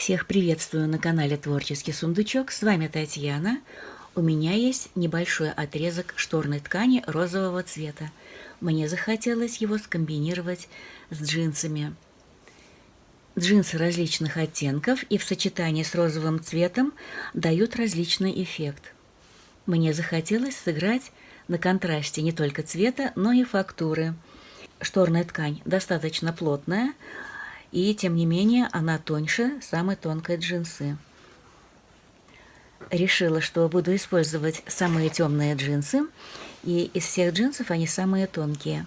Всех приветствую на канале Творческий сундучок. С вами Татьяна. У меня есть небольшой отрезок шторной ткани розового цвета. Мне захотелось его скомбинировать с джинсами. Джинсы различных оттенков и в сочетании с розовым цветом дают различный эффект. Мне захотелось сыграть на контрасте не только цвета, но и фактуры. Шторная ткань достаточно плотная, и тем не менее она тоньше самой тонкой джинсы. Решила, что буду использовать самые темные джинсы, и из всех джинсов они самые тонкие.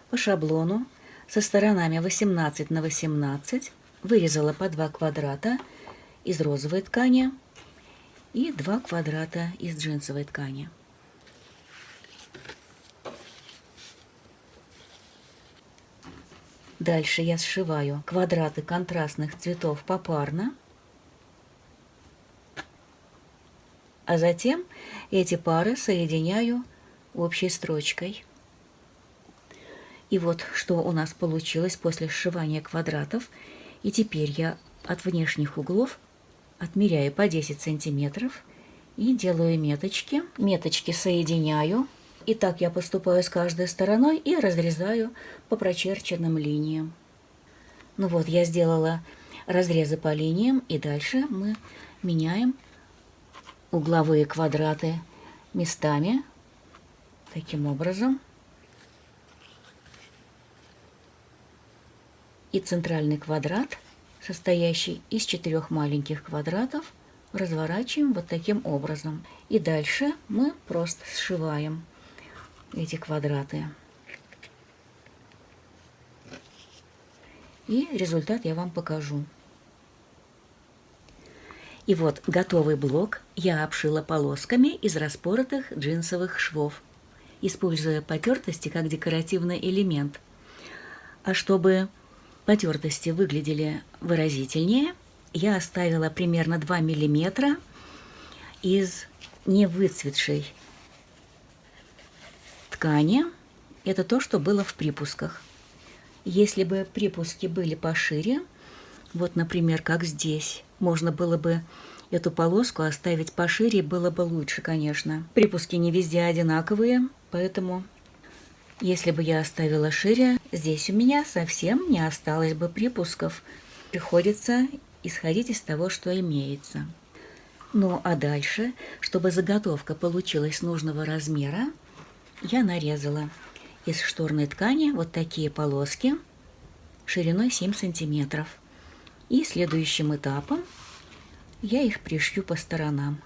По шаблону со сторонами 18 на 18 вырезала по 2 квадрата из розовой ткани и 2 квадрата из джинсовой ткани. Дальше я сшиваю квадраты контрастных цветов попарно, а затем эти пары соединяю общей строчкой. И вот что у нас получилось после сшивания квадратов. И теперь я от внешних углов отмеряю по 10 сантиметров и делаю меточки. Меточки соединяю. И так я поступаю с каждой стороной и разрезаю по прочерченным линиям. Ну вот, я сделала разрезы по линиям, и дальше мы меняем угловые квадраты местами таким образом. И центральный квадрат, состоящий из 4 маленьких квадратов, разворачиваем вот таким образом. И дальше мы просто сшиваем эти квадраты. И результат я вам покажу. И вот готовый блок я обшила полосками из распоротых джинсовых швов, используя потертости как декоративный элемент. А чтобы потертости выглядели выразительнее, я оставила примерно 2 мм из невыцветшей ткани. Это то, что было в припусках. Если бы припуски были пошире, вот, например, как здесь, можно было бы эту полоску оставить пошире, было бы лучше, конечно. Припуски не везде одинаковые, поэтому если бы я оставила шире, здесь у меня совсем не осталось бы припусков. Приходится исходить из того, что имеется. Ну а дальше, чтобы заготовка получилась нужного размера, я нарезала из шторной ткани вот такие полоски шириной 7 сантиметров. И следующим этапом я их пришью по сторонам.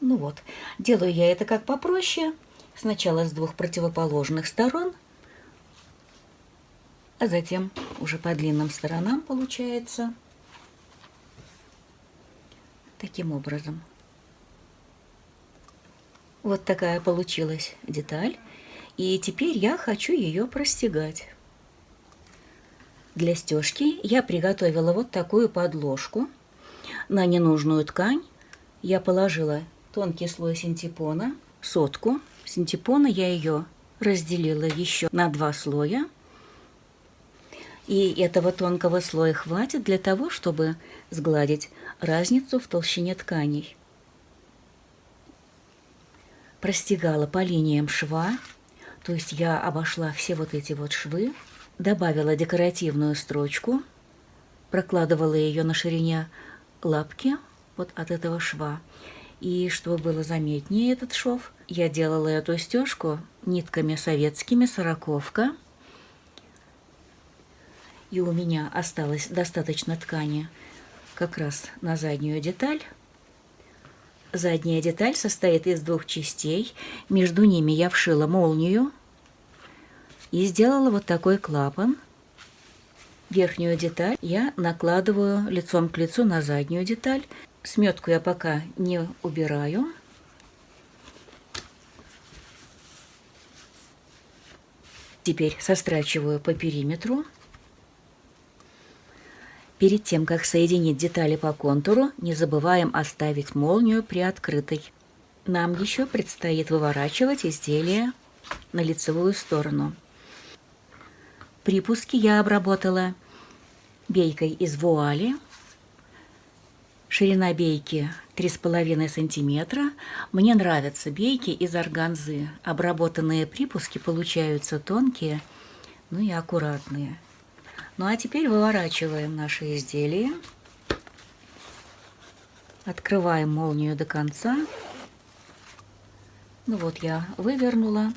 Ну вот, делаю я это как попроще. Сначала с 2 противоположных сторон, а затем уже по длинным сторонам получается таким образом. Вот такая получилась деталь. И теперь я хочу ее простегать. Для стежки я приготовила вот такую подложку. На ненужную ткань я положила тонкий слой синтепона, сотку. Синтепона я ее разделила еще на 2 слоя. И этого тонкого слоя хватит для того, чтобы сгладить разницу в толщине тканей. Простегала по линиям шва, то есть я обошла все вот эти вот швы, добавила декоративную строчку, прокладывала ее на ширине лапки вот от этого шва. И чтобы было заметнее этот шов, я делала эту стежку нитками советскими, сороковка. И у меня осталось достаточно ткани как раз на заднюю деталь. Задняя деталь состоит из 2 частей. Между ними я вшила молнию и сделала вот такой клапан. Верхнюю деталь я накладываю лицом к лицу на заднюю деталь. Сметку я пока не убираю. Теперь сострачиваю по периметру. Перед тем, как соединить детали по контуру, не забываем оставить молнию приоткрытой. Нам еще предстоит выворачивать изделие на лицевую сторону. Припуски я обработала бейкой из вуали. Ширина бейки 3,5 сантиметра. Мне нравятся бейки из органзы. Обработанные припуски получаются тонкие, ну и аккуратные. Ну а теперь выворачиваем наши изделия. Открываем молнию до конца. Ну вот я вывернула.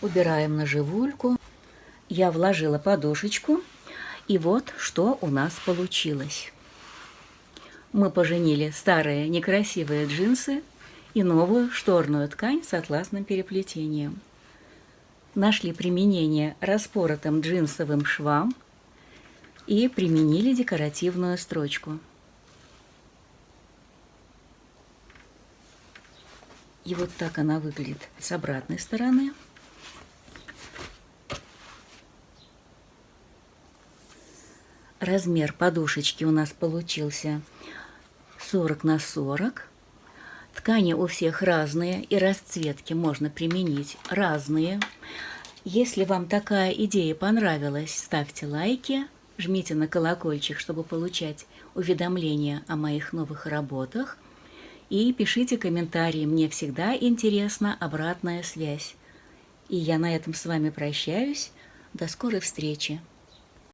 Убираем наживульку. Я вложила подушечку. И вот что у нас получилось. Мы поженили старые некрасивые джинсы и новую шторную ткань с атласным переплетением. Нашли применение распоротым джинсовым швам и применили декоративную строчку. И вот так она выглядит с обратной стороны. Размер подушечки у нас получился 40 на 40. Ткани у всех разные, и расцветки можно применить разные. Если вам такая идея понравилась, ставьте лайки, жмите на колокольчик, чтобы получать уведомления о моих новых работах. И пишите комментарии, мне всегда интересна обратная связь. И я на этом с вами прощаюсь. До скорой встречи!